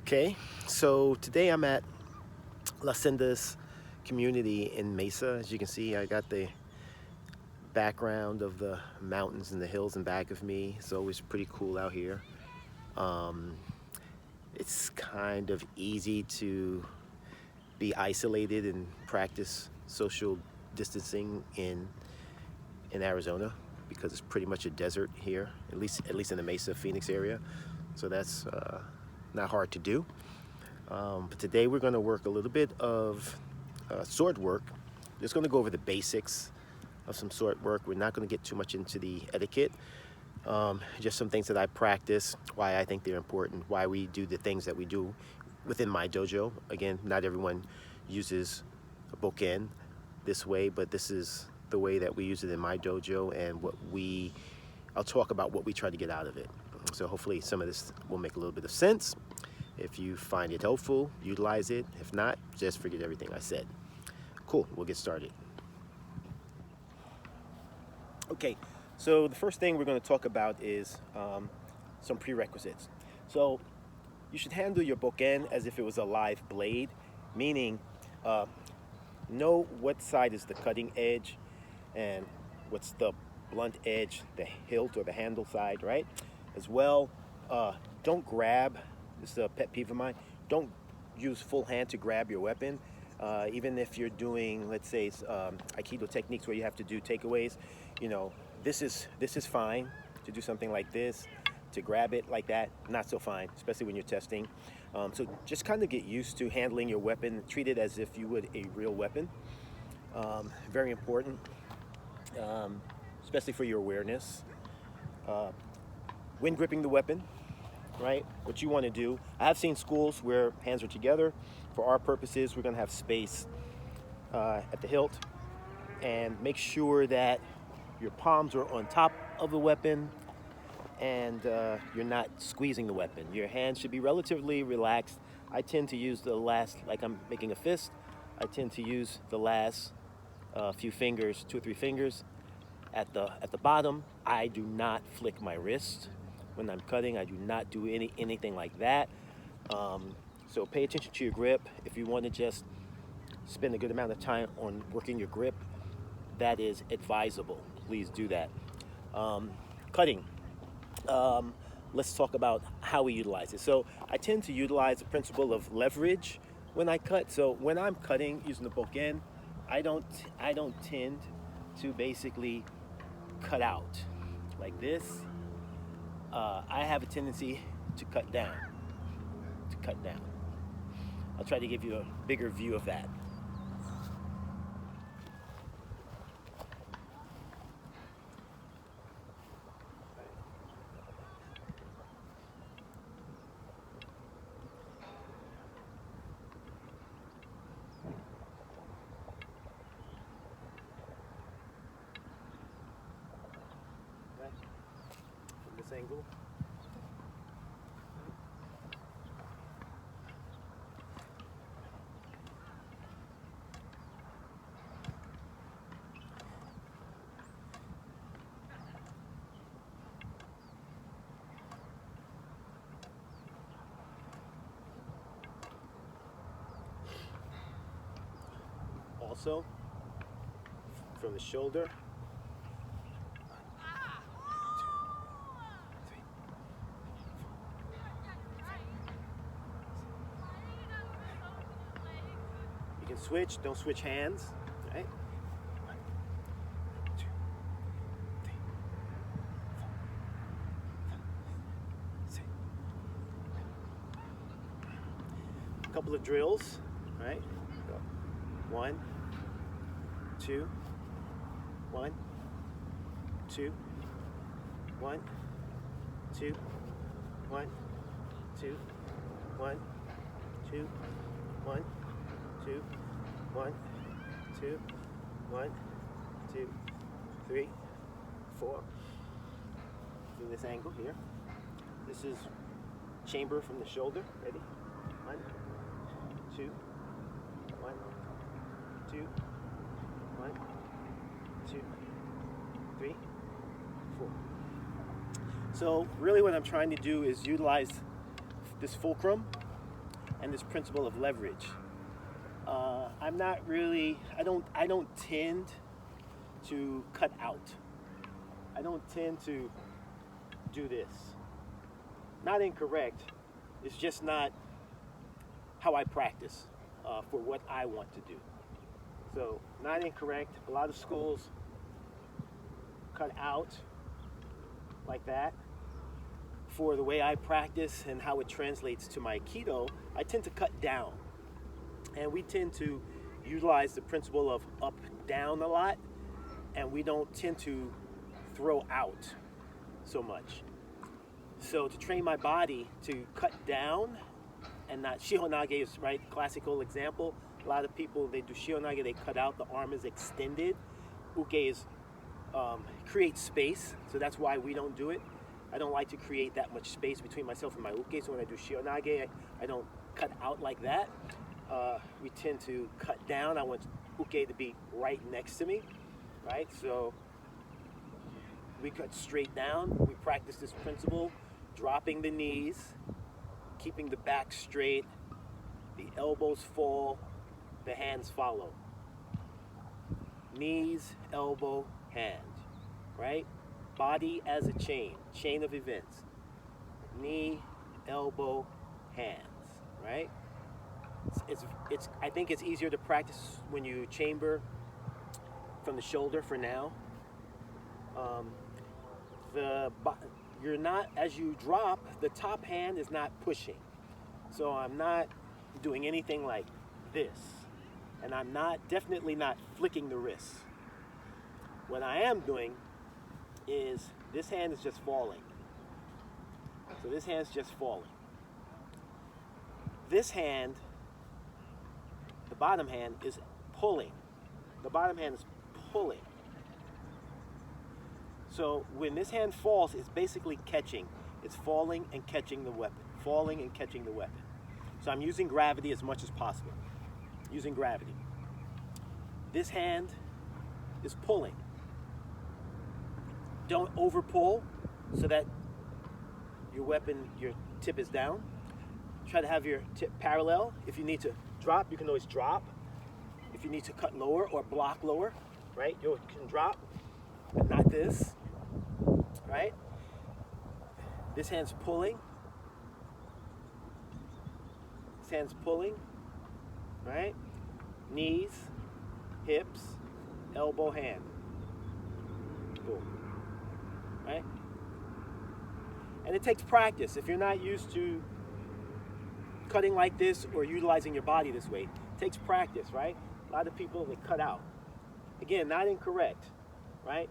Okay, so today I'm at La Senda's community in Mesa. As you can see, I got the background of the mountains and the hills in back of me. It's always pretty cool out here. Um, it's kind of easy to be isolated and practice social distancing in Arizona because it's pretty much a desert here, at least in the Mesa, Phoenix area. So that's not hard to do. But today we're going to work a little bit of sword work. Just going to go over the basics of some sword work. We're not going to get too much into the etiquette. Just some things that I practice, why I think they're important, why we do the things that we do within my dojo. Again, not everyone uses a Boken this way, but this is the way that we use it in my dojo, and I'll talk about what we try to get out of it. So hopefully some of this will make a little bit of sense. If you find it helpful, utilize it. If not, just forget everything I said. Cool, we'll get started. Okay, so the first thing we're going to talk about is some prerequisites. So you should handle your boken as if it was a live blade, meaning know what side is the cutting edge and what's the blunt edge, the hilt or the handle side, right? As well, don't grab. This is a pet peeve of mine. Don't use full hand to grab your weapon. Even if you're doing, let's say, Aikido techniques where you have to do takeaways, this is fine to do something like this. To grab it like that, not so fine, especially when you're testing. So just kind of get used to handling your weapon. Treat it as if you would a real weapon. Very important, especially for your awareness. When gripping the weapon, right? What you want to do. I have seen schools where hands are together. For our purposes, we're going to have space at the hilt, and make sure that your palms are on top of the weapon and you're not squeezing the weapon. Your hands should be relatively relaxed. I tend to use the last, like I'm making a fist, I tend to use the last few fingers, 2 or 3 fingers at the bottom. I do not flick my wrist when I'm cutting. I do not do anything like that. So pay attention to your grip. If you want to just spend a good amount of time on working your grip, that is advisable. Please do that. Cutting. Let's talk about how we utilize it. So I tend to utilize the principle of leverage when I cut. So when I'm cutting using the boken, I don't tend to basically cut out like this. I have a tendency to cut down. I'll try to give you a bigger view of that. From this angle. Also, from the shoulder. You can switch, don't switch hands, right? 1, 2, 3, 4, 5, 6. A couple of drills, right? Go. 1, 2, 1, 2, 1, 2, 1, 2, 1, 2, 1, 2, 1, 2, 1, 2, 3, 4. Do this angle here. This is chamber from the shoulder. Ready? 1, 2, 1, 2, 1, 2, 3, 4. So really what I'm trying to do is utilize this fulcrum and this principle of leverage. I'm not really, I don't tend to cut out. I don't tend to do this. Not incorrect, it's just not how I practice for what I want to do. So, not incorrect. A lot of schools cut out like that. For the way I practice and how it translates to my Aikido, I tend to cut down. And we tend to utilize the principle of up, down a lot, and we don't tend to throw out so much. So to train my body to cut down and not, Shihonage is right, classical example. A lot of people, they do Shihonage, they cut out, the arm is extended. Uke is create space, so that's why we don't do it. I don't like to create that much space between myself and my uke, so when I do Shihonage, I don't cut out like that. We tend to cut down. I want uke to be right next to me, right? So we cut straight down. We practice this principle, dropping the knees, keeping the back straight, the elbows fall, the hands follow. Knees, elbow, hand, right? Body as a chain of events. Knee, elbow, hands, right? I think it's easier to practice when you chamber from the shoulder for now. You're not, as you drop, the top hand is not pushing. So I'm not doing anything like this. And I'm definitely not flicking the wrist. What I am doing is this hand is just falling. So this hand's just falling. This hand, the bottom hand, is pulling. The bottom hand is pulling. So when this hand falls, it's basically catching. It's falling and catching the weapon. Falling and catching the weapon. So I'm using gravity as much as possible. Using gravity. This hand is pulling. Don't over pull so that your weapon, your tip is down. Try to have your tip parallel. If you need to drop, you can always drop. If you need to cut lower or block lower, right? You can drop, but not this, right? This hand's pulling. This hand's pulling, right? Knees, hips, elbow, hand. Boom. Right? And it takes practice. If you're not used to cutting like this or utilizing your body this way, it takes practice, right? A lot of people, they cut out. Again, not incorrect, right?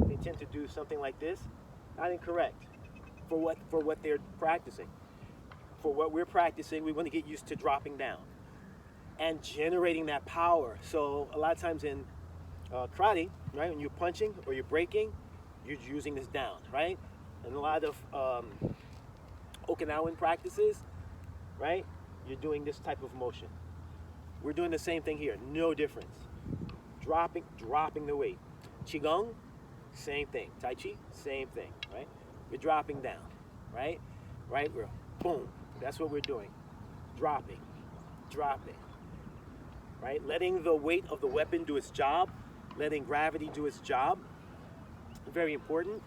They tend to do something like this. Not incorrect for what they're practicing. For what we're practicing, we want to get used to dropping down and generating that power. So a lot of times in karate, right, when you're punching or you're breaking, you're using this down, right? And a lot of Okinawan practices, right, you're doing this type of motion. We're doing the same thing here, no difference. Dropping the weight. Qigong, same thing. Tai Chi, same thing, right? We're dropping down, right? Right, we're boom. That's what we're doing. Dropping, right? Letting the weight of the weapon do its job, letting gravity do its job. Very important.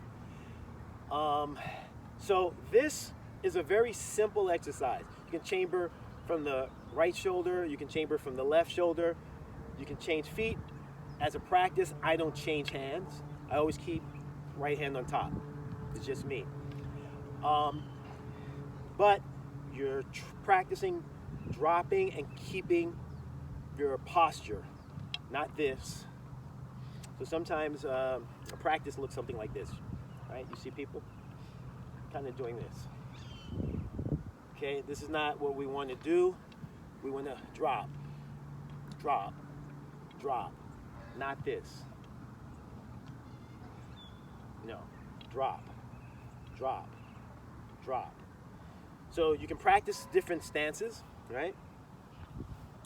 So this is a very simple exercise. You can chamber from the right shoulder, you can chamber from the left shoulder, you can change feet. As a practice, I don't change hands. I always keep right hand on top. It's just me. But you're practicing dropping and keeping your posture, not this. So sometimes a practice looks something like this, right? You see people kind of doing this. Okay, this is not what we want to do. We want to drop, not this. No, drop. So you can practice different stances, right?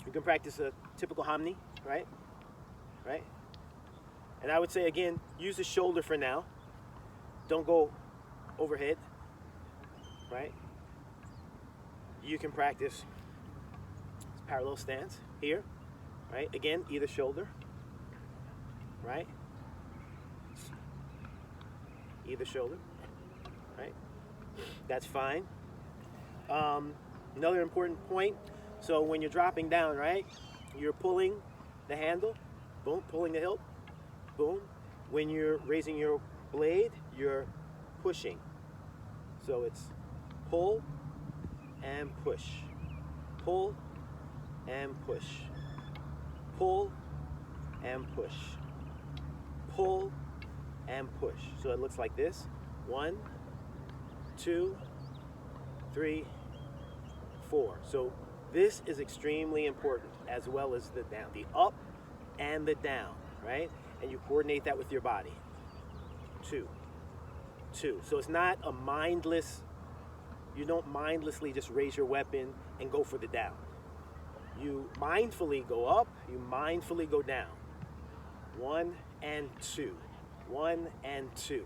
You can practice a typical hamni, right? And I would say, again, use the shoulder for now. Don't go overhead, right? You can practice parallel stance here, right? Again, either shoulder, right? Either shoulder, right? That's fine. Another important point, so when you're dropping down, right, you're pulling the handle, boom, pulling the hilt, boom. When you're raising your blade, you're pushing. So it's pull and push, pull and push, pull and push, pull and push. So it looks like this. 1, 2, 3, 4. So this is extremely important, as well as the down, the up and the down, right? And you coordinate that with your body. 2, 2. So it's not a mindless, you don't mindlessly just raise your weapon and go for the down. You mindfully go up, you mindfully go down. 1 and 2. 1 and 2.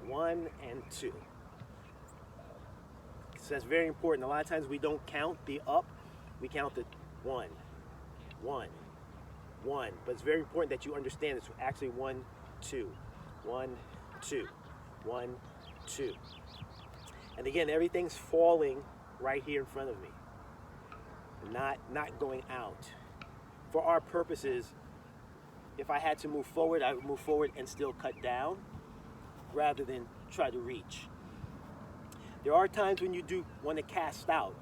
1 and 2. So that's very important. A lot of times we don't count the up, we count the 1, 1, 1. But it's very important that you understand it's actually 1, 2, 1, 2, 1, 2. And again, everything's falling right here in front of me, not going out. For our purposes, if I had to move forward, I would move forward and still cut down rather than try to reach. There are times when you do want to cast out,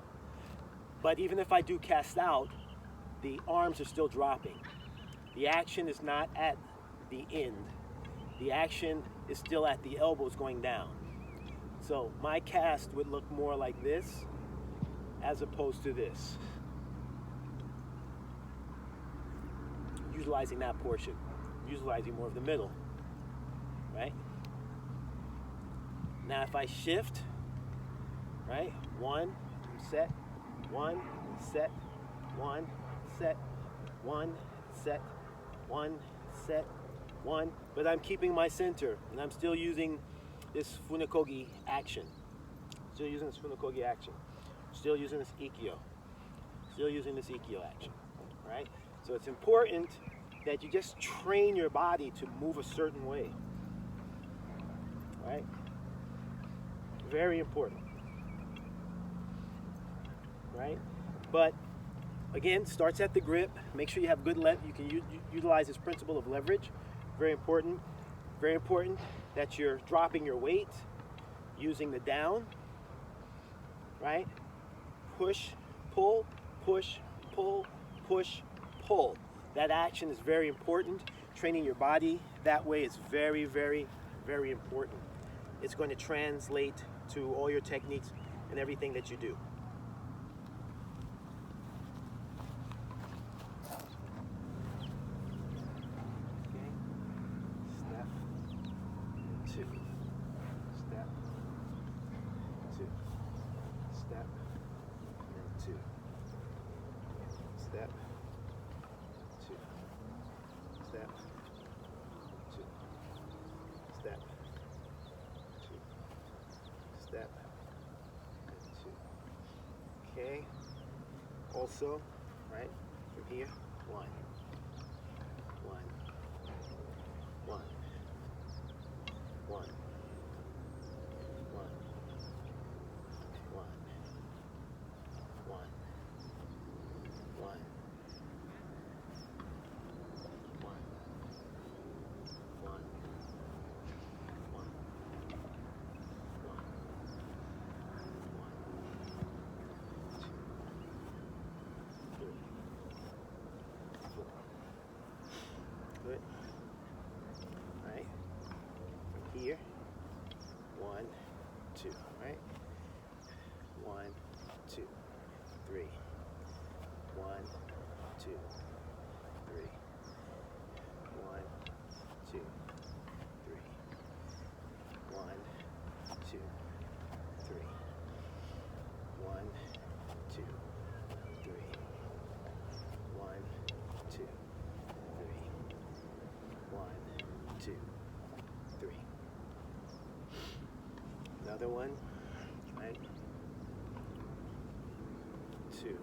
but even if I do cast out, the arms are still dropping. The action is not at the end. The action is still at the elbows going down. So my cast would look more like this as opposed to this. Utilizing that portion, utilizing more of the middle, right? Now if I shift, right? 1, set, 1, set, 1, set, 1, set, 1, set, 1. But I'm keeping my center, and I'm still using this funakogi action. Still using this funakogi action. Still using this ikkyo. Still using this ikkyo action, right? So it's important that you just train your body to move a certain way, right? Very important, right? But again, starts at the grip. Make sure you have good you can utilize this principle of leverage. Very important. Very important that you're dropping your weight, using the down, right? Push, pull, push, pull, push, pull. That action is very important. Training your body that way is very, very, very important. It's going to translate to all your techniques and everything that you do. Okay. Step, 2. Step, 2. Step, and 2. Step, 2. Step, 2. Step, 2. Step, and 2. Okay. Also, right, from here, 1. 1. 1. 1. 1. 1. 1. 1. 1. 4. Good. Right. From here. 1, 2. Right. 1, 2, 3. 1, 2, 3. 1, 2, 3. 1, 2, 3. 1, 2, 3. 1, 2, 3. 1, 2, 3. Another one, right? 2.